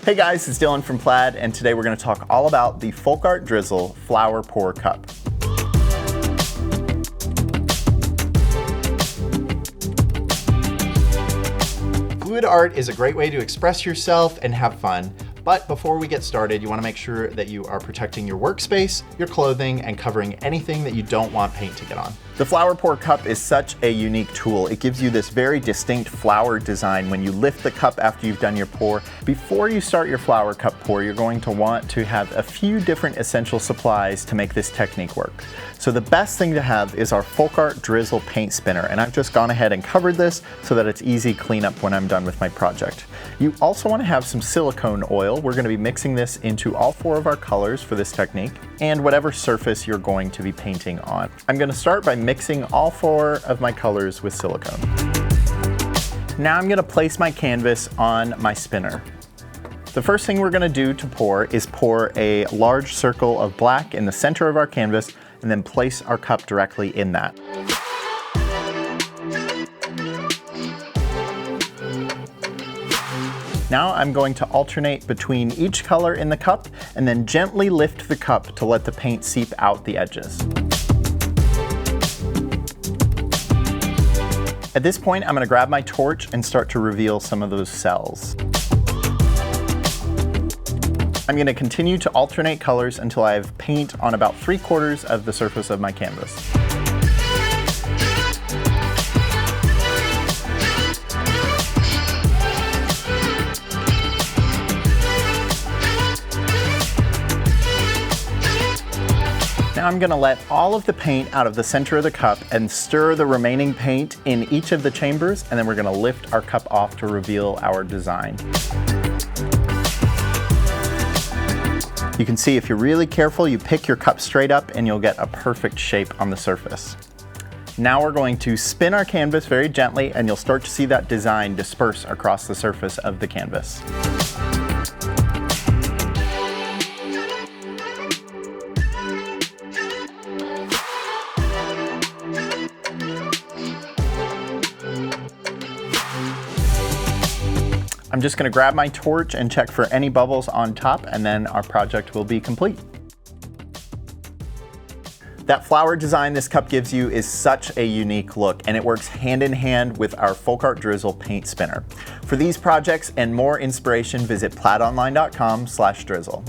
Hey guys, it's Dylan from Plaid, and today we're going to talk all about the FolkArt Drizzle Flower Pour Cup. Fluid art is a great way to express yourself and have fun. But before we get started, you want to make sure that you are protecting your workspace, your clothing, and covering anything that you don't want paint to get on. The Flower Pour Cup is such a unique tool. It gives you this very distinct flower design when you lift the cup after you've done your pour. Before you start your flower cup pour, you're going to want to have a few different essential supplies to make this technique work. So the best thing to have is our FolkArt Drizzle paint spinner, and I've just gone ahead and covered this so that it's easy cleanup when I'm done with my project. You also want to have some silicone oil. We're going to be mixing this into all 4 of our colors for this technique and whatever surface you're going to be painting on. I'm going to start by mixing all 4 of my colors with silicone. Now I'm going to place my canvas on my spinner. The first thing we're going to do to pour is pour a large circle of black in the center of our canvas and then place our cup directly in that. Now I'm going to alternate between each color in the cup and then gently lift the cup to let the paint seep out the edges. At this point, I'm going to grab my torch and start to reveal some of those cells. I'm going to continue to alternate colors until I have paint on about 3/4 of the surface of my canvas. Now I'm going to let all of the paint out of the center of the cup and stir the remaining paint in each of the chambers, and then we're going to lift our cup off to reveal our design. You can see if you're really careful, you pick your cup straight up and you'll get a perfect shape on the surface. Now we're going to spin our canvas very gently and you'll start to see that design disperse across the surface of the canvas. I'm just going to grab my torch and check for any bubbles on top, and then our project will be complete. That flower design this cup gives you is such a unique look, and it works hand in hand with our FolkArt Drizzle paint spinner. For these projects and more inspiration, visit plaidonline.com/drizzle.